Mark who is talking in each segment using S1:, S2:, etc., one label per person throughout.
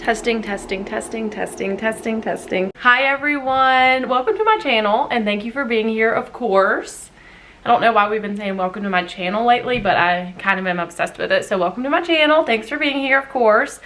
S1: Testing, testing, testing, testing, testing, testing. Hi everyone, welcome to my channel and thank you for being here, of course. I don't know why we've been saying welcome to my channel lately, but I kind of am obsessed with it. So welcome to my channel, thanks for being here, of course.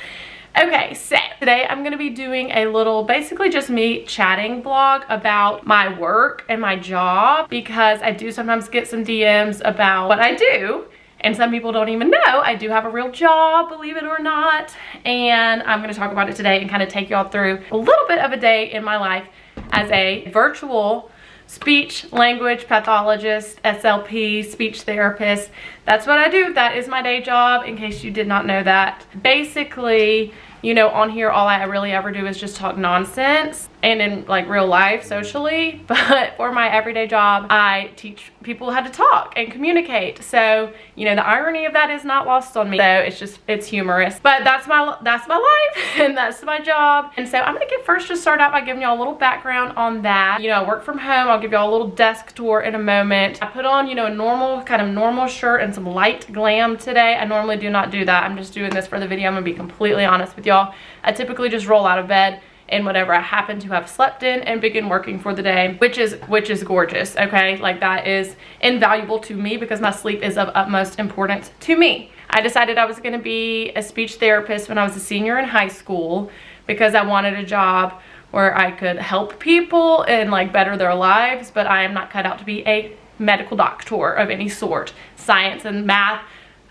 S1: Okay, so today I'm gonna be doing a little, basically just me chatting vlog about my work and my job, because I do sometimes get some DMs about what I do. And some people don't even know I do have a real job, believe it or not. And I'm gonna talk about it today and kind of take y'all through a little bit of a day in my life as a virtual speech language pathologist, SLP, speech therapist. That's what I do. That is my day job, in case you did not know that. Basically, you know, on here, all I really ever do is just talk nonsense, and in like real life, socially. But for my everyday job, I teach people how to talk and communicate. So, you know, the irony of that is not lost on me. So it's humorous. But that's my life and that's my job. And so I'm gonna just start out by giving y'all a little background on that. You know, I work from home. I'll give y'all a little desk tour in a moment. I put on, you know, a kind of normal shirt and some light glam today. I normally do not do that. I'm just doing this for the video. I'm gonna be completely honest with y'all. I typically just roll out of bed in whatever I happen to have slept in and begin working for the day, which is gorgeous, okay? Like, that is invaluable to me because my sleep is of utmost importance to me. I decided I was gonna be a speech therapist when I was a senior in high school because I wanted a job where I could help people and like better their lives, but I am not cut out to be a medical doctor of any sort. Science and math,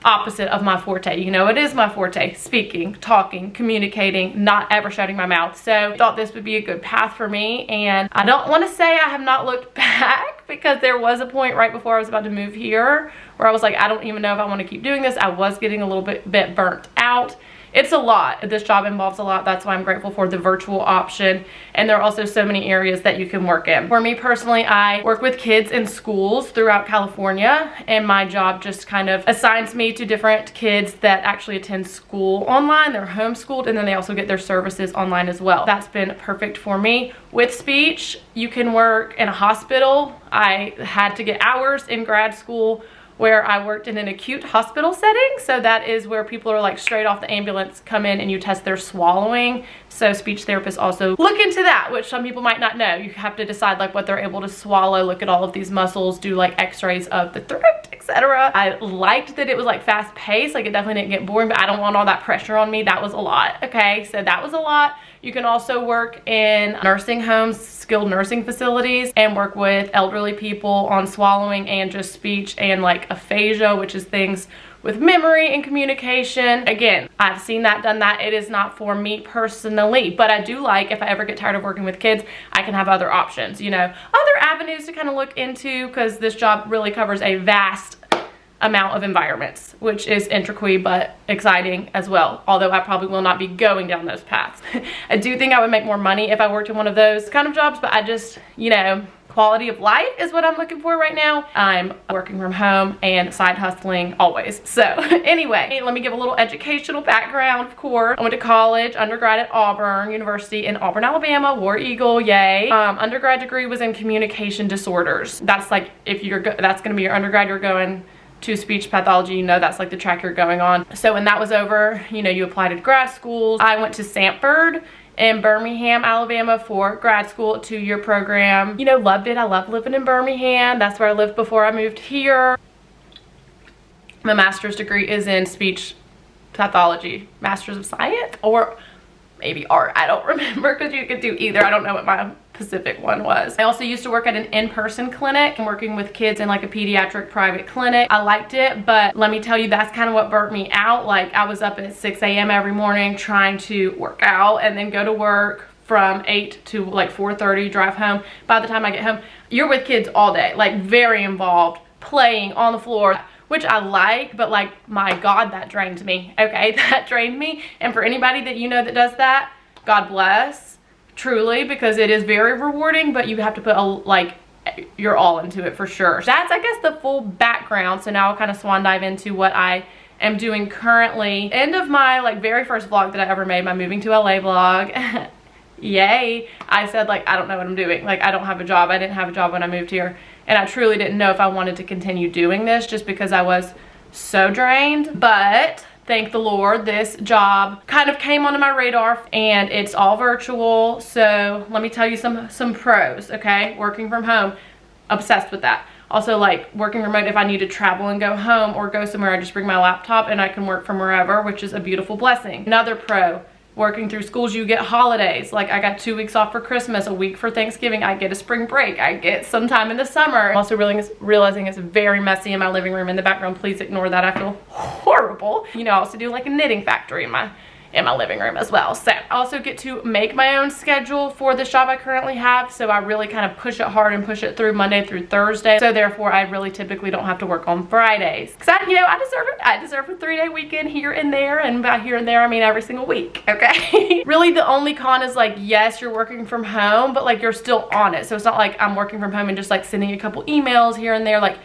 S1: opposite of my forte. You know, it is my forte: speaking, talking, communicating, not ever shutting my mouth. So I thought this would be a good path for me, and I don't want to say I have not looked back, because there was a point right before I was about to move here where I was like, I don't even know if I want to keep doing this. I was getting a little bit burnt out. It's a lot. This job involves a lot. That's why I'm grateful for the virtual option. And there are also so many areas that you can work in. For me personally, I work with kids in schools throughout California, and my job just kind of assigns me to different kids that actually attend school online. They're homeschooled, and then they also get their services online as well. That's been perfect for me. With speech, you can work in a hospital. I had to get hours in grad school where I worked in an acute hospital setting. So that is where people are like straight off the ambulance, come in and you test their swallowing. So speech therapists also look into that, which some people might not know. You have to decide like what they're able to swallow, look at all of these muscles, do like x-rays of the throat, etc. I liked that it was like fast paced, like it definitely didn't get boring, but I don't want all that pressure on me. That was a lot, okay? So that was a lot. You can also work in nursing homes, skilled nursing facilities, and work with elderly people on swallowing and just speech and like aphasia, which is things with memory and communication. Again, I've seen that, done that. It is not for me personally, but I do like, if I ever get tired of working with kids, I can have other options, you know, other avenues to kind of look into, because this job really covers a vast amount of environments, which is intricate but exciting as well, although I probably will not be going down those paths. I do think I would make more money if I worked in one of those kind of jobs, but I just, you know, quality of life is what I'm looking for right now. I'm working from home and side hustling always. So anyway, let me give a little educational background. Of course, I went to college, undergrad at Auburn University in Auburn, Alabama, War Eagle, yay. Undergrad degree was in communication disorders. That's like, if that's gonna be your undergrad, you're going to speech pathology, you know, that's like the track you're going on. So when that was over, you know, you applied to grad schools. I went to Sanford in Birmingham, Alabama for grad school, 2-year program. You know, loved it. I love living in Birmingham. That's where I lived before I moved here. My master's degree is in speech pathology, Master's of Science, or maybe art. I don't remember, because you could do either. I don't know what my specific one was. I also used to work at an in-person clinic and working with kids in like a pediatric private clinic. I liked it, but let me tell you, that's kind of what burnt me out. Like, I was up at 6 a.m. every morning trying to work out and then go to work from 8 to like 4:30, drive home. By the time I get home, you're with kids all day, like very involved, playing on the floor, which I like, but like, my God, that drained me, okay? That drained me. And for anybody that you know that does that, God bless, truly, because it is very rewarding, but you have to put your all into it for sure. That's, I guess, the full background. So now I'll kind of swan dive into what I am doing currently. End of my like very first vlog that I ever made, my moving to LA vlog. Yay. I said, like, I don't know what I'm doing. Like, I don't have a job. I didn't have a job when I moved here. And I truly didn't know if I wanted to continue doing this, just because I was so drained. But thank the Lord, this job kind of came onto my radar, and it's all virtual. So let me tell you some pros, okay? Working from home, obsessed with that. Also, like working remote, if I need to travel and go home or go somewhere, I just bring my laptop and I can work from wherever, which is a beautiful blessing. Another pro, working through schools, you get holidays. Like I got 2 weeks off for Christmas, a week for Thanksgiving, I get a spring break, I get some time in the summer. I'm also realizing it's very messy in my living room in the background. Please ignore that, I feel horrible. You know, I also do like a knitting factory in my living room as well. So I also get to make my own schedule for the job I currently have. So I really kind of push it hard and push it through Monday through Thursday. So therefore I really typically don't have to work on Fridays. Cause I deserve it. I deserve a 3-day weekend here and there. And by here and there, I mean every single week, okay? Really the only con is like, yes, you're working from home, but like you're still on it. So it's not like I'm working from home and just like sending a couple emails here and there. Like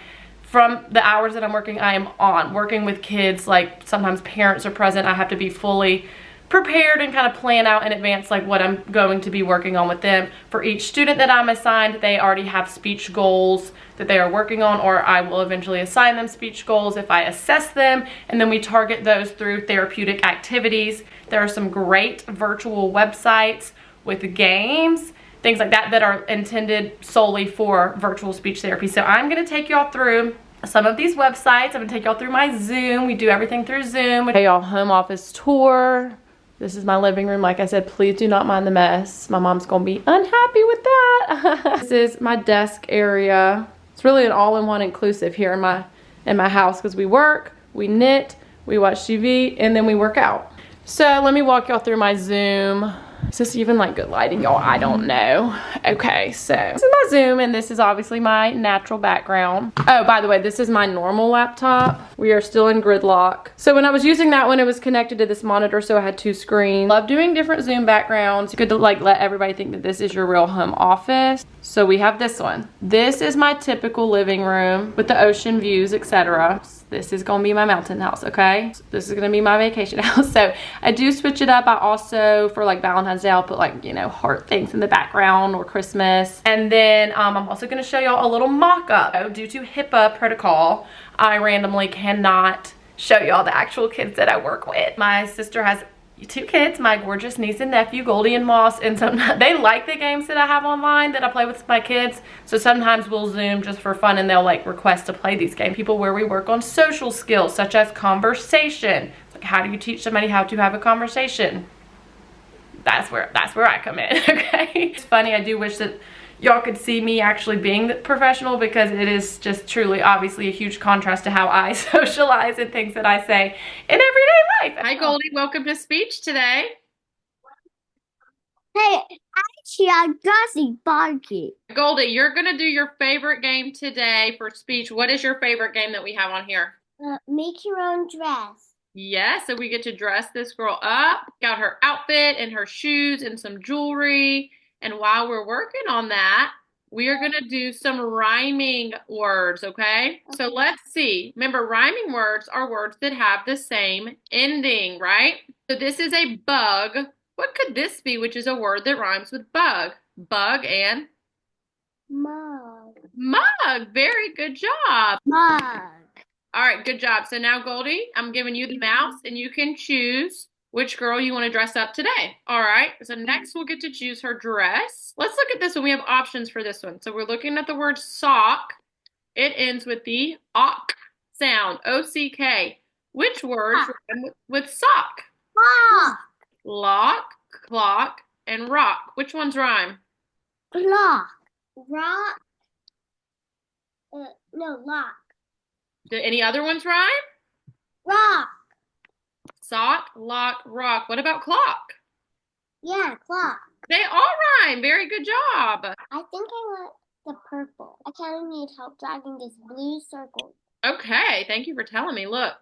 S1: from the hours that I'm working, I am on. Working with kids, like sometimes parents are present. I have to be fully prepared and kind of plan out in advance like what I'm going to be working on with them. For each student that I'm assigned, they already have speech goals that they are working on, or I will eventually assign them speech goals if I assess them, and then we target those through therapeutic activities. There are some great virtual websites with games, things like that, that are intended solely for virtual speech therapy. So I'm going to take y'all through some of these websites. I'm going to take y'all through my Zoom. We do everything through Zoom. Okay, y'all, home office tour. This is my living room. Like I said, please do not mind the mess. My mom's going to be unhappy with that. This is my desk area. It's really an all-in-one inclusive here in my house, because we work, we knit, we watch TV, and then we work out. So let me walk y'all through my Zoom. Is this even like good lighting, y'all? I don't know. Okay, so this is my Zoom, and this is obviously my natural background. Oh, by the way, this is my normal laptop. We are still in gridlock. So when I was using that one, it was connected to this monitor, so I had 2 screens. Love doing different Zoom backgrounds. Good to like let everybody think that this is your real home office. So we have this one. This is my typical living room with the ocean views, etc. This is gonna be my mountain house, okay? This is gonna be my vacation house. So I do switch it up. I also, for like Valentine's Day, I'll put like, you know, heart things in the background, or Christmas. And then I'm also gonna show y'all a little mock-up. Due to HIPAA protocol, I randomly cannot show y'all the actual kids that I work with. My sister has 2 kids, my gorgeous niece and nephew, Goldie and Moss, and sometimes they like the games that I have online that I play with my kids. So sometimes we'll Zoom just for fun, and they'll like request to play these games. People where we work on social skills such as conversation. Like, how do you teach somebody how to have a conversation? That's where I come in, okay? It's funny, I do wish that y'all could see me actually being the professional, because it is just truly obviously a huge contrast to how I socialize and things that I say in everyday life. Hi Goldie, welcome to speech today.
S2: Hey, actually, I'm just barking.
S1: Goldie, you're gonna do your favorite game today for speech. What is your favorite game that we have on here?
S2: Make your own dress.
S1: Yes, so we get to dress this girl up. Got her outfit and her shoes and some jewelry. And while we're working on that, we are going to do some rhyming words, okay? So let's see. Remember, rhyming words are words that have the same ending, right? So this is a bug. What could this be, which is a word that rhymes with bug? Bug and?
S2: Mug.
S1: Mug. Very good job.
S2: Mug.
S1: All right, good job. So now, Goldie, I'm giving you the mouse, and you can choose which girl you want to dress up today. All right, so next we'll get to choose her dress. Let's look at this one. We have options for this one. So we're looking at the word sock. It ends with the ock sound, O-C-K. Which words rhyme with sock?
S2: Lock.
S1: Lock, clock, and rock. Which ones rhyme?
S2: Lock. Rock. No, lock.
S1: Do any other ones rhyme?
S2: Rock.
S1: Sock, lock, rock. What about clock?
S2: Yeah, clock.
S1: They all rhyme. Very good job.
S2: I think I want the purple. I kind of need help dragging this blue circle.
S1: Okay, thank you for telling me. Look.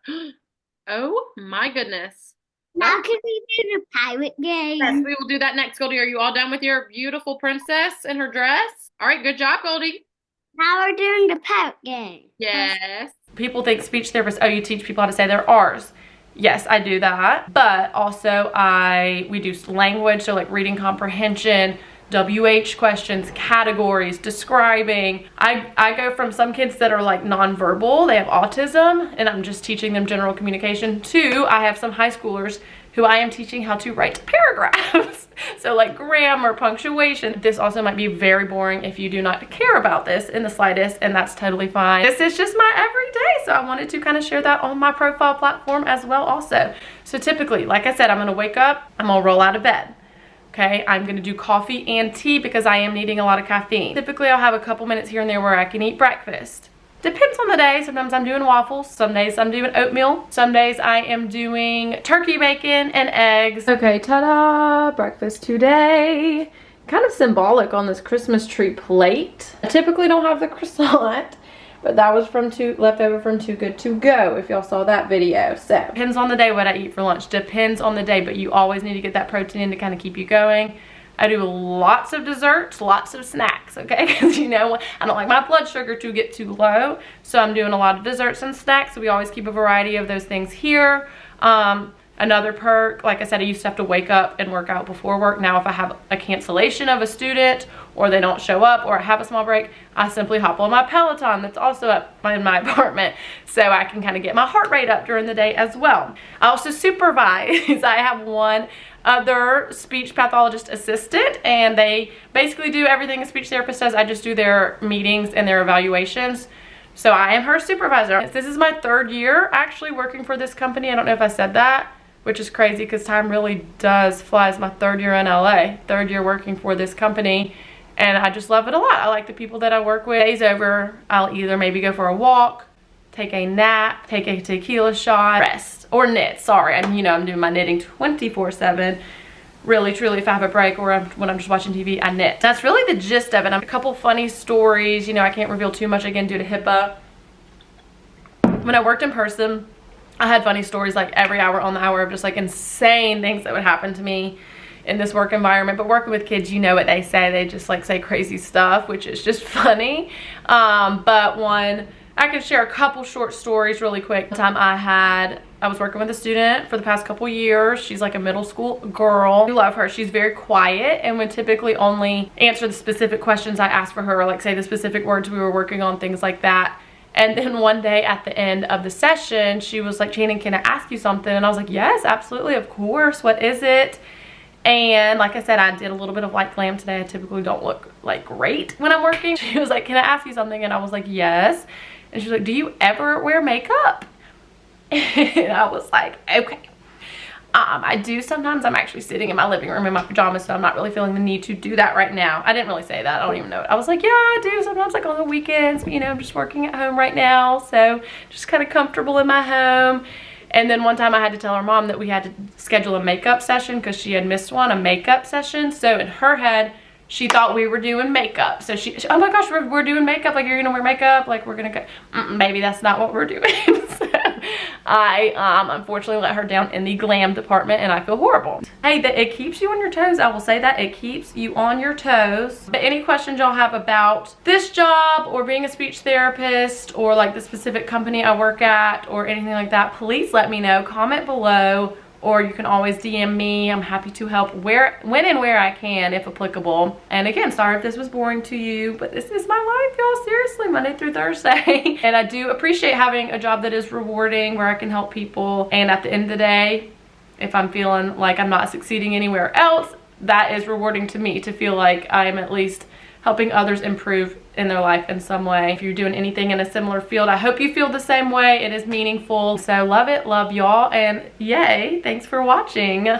S1: Oh my goodness.
S2: Now can we do the pirate game?
S1: Yes, we will do that next, Goldie. Are you all done with your beautiful princess and her dress? All right, good job, Goldie.
S2: Now we're doing the pirate game.
S1: Yes. People think speech therapists, oh, you teach people how to say their R's. Yes, I do that. But also we do language, so like reading comprehension, WH questions, categories, describing. I go from some kids that are like nonverbal, they have autism, and I'm just teaching them general communication, to I have some high schoolers who I am teaching how to write paragraphs. So like grammar, punctuation. This also might be very boring if you do not care about this in the slightest, and that's totally fine. This is just my everyday, so I wanted to kind of share that on my profile platform as well also. So typically, like I said, I'm gonna wake up, I'm gonna roll out of bed. Okay, I'm gonna do coffee and tea because I am needing a lot of caffeine. Typically, I'll have a couple minutes here and there where I can eat breakfast. Depends on the day. Sometimes I'm doing waffles. Some days I'm doing oatmeal. Some days I am doing turkey bacon and eggs. Okay, ta-da, breakfast today. Kind of symbolic on this Christmas tree plate. I typically don't have the croissant, but that was from left over from Too Good To Go, if y'all saw that video. So depends on the day what I eat for lunch. Depends on the day, but you always need to get that protein in to kind of keep you going. I do lots of desserts, lots of snacks, okay? Because you know, I don't like my blood sugar to get too low. So I'm doing a lot of desserts and snacks. So we always keep a variety of those things here. Another perk, like I said, I used to have to wake up and work out before work. Now if I have a cancellation of a student, or they don't show up, or I have a small break, I simply hop on my Peloton that's also up in my apartment, so I can kind of get my heart rate up during the day as well. I also supervise. I have one other speech pathologist assistant, and they basically do everything a speech therapist does. I just do their meetings and their evaluations. So I am her supervisor. This is my 3rd year actually working for this company. I don't know if I said that, which is crazy because time really does fly. It's my 3rd year in LA, 3rd year working for this company, and I just love it a lot. I like the people that I work with. Day's over, I'll either maybe go for a walk, take a nap, take a tequila shot, rest, or knit. Sorry, I'm doing my knitting 24/7. Really, truly, if I have a break or when I'm just watching TV, I knit. That's really the gist of it. A couple funny stories. I can't reveal too much again due to HIPAA. When I worked in person, I had funny stories like every hour on the hour of just like insane things that would happen to me in this work environment. But working with kids, you know what they say. They just like say crazy stuff, which is just funny. But I can share a couple short stories really quick. One time I was working with a student for the past couple years. She's like a middle school girl. I love her. She's very quiet and would typically only answer the specific questions I asked for her, like say the specific words we were working on, things like that. And then one day at the end of the session, she was like, Shannon, can I ask you something? And I was like, yes, absolutely, of course. What is it? And like I said, I did a little bit of light glam today. I typically don't look like great when I'm working. She was like, can I ask you something? And I was like, yes. And she was like, do you ever wear makeup? And I was like, okay. I do sometimes. I'm actually sitting in my living room in my pajamas, so I'm not really feeling the need to do that right now. I didn't really say that. I don't even know it. I was like, yeah, I do sometimes, like on the weekends. I'm just working at home right now, so just kind of comfortable in my home. And then one time I had to tell her mom that we had to schedule a makeup session because she had missed a makeup session. So in her head, she thought we were doing makeup. So she oh my gosh, we're doing makeup, like you're gonna wear makeup, like we're gonna go. Baby, that's not what we're doing. So I unfortunately let her down in the glam department, and I feel horrible. Hey, it keeps you on your toes. I will say that it keeps you on your toes. But any questions y'all have about this job or being a speech therapist or like the specific company I work at or anything like that, please let me know. Comment below. Or you can always DM me. I'm happy to help when and where I can, if applicable. And again, sorry if this was boring to you, but this is my life, y'all. Seriously, Monday through Thursday. And I do appreciate having a job that is rewarding, where I can help people. And at the end of the day, if I'm feeling like I'm not succeeding anywhere else, that is rewarding to me, to feel like I am at least helping others improve in their life in some way. If you're doing anything in a similar field, I hope you feel the same way. It is meaningful. So love it, love y'all, and yay, thanks for watching.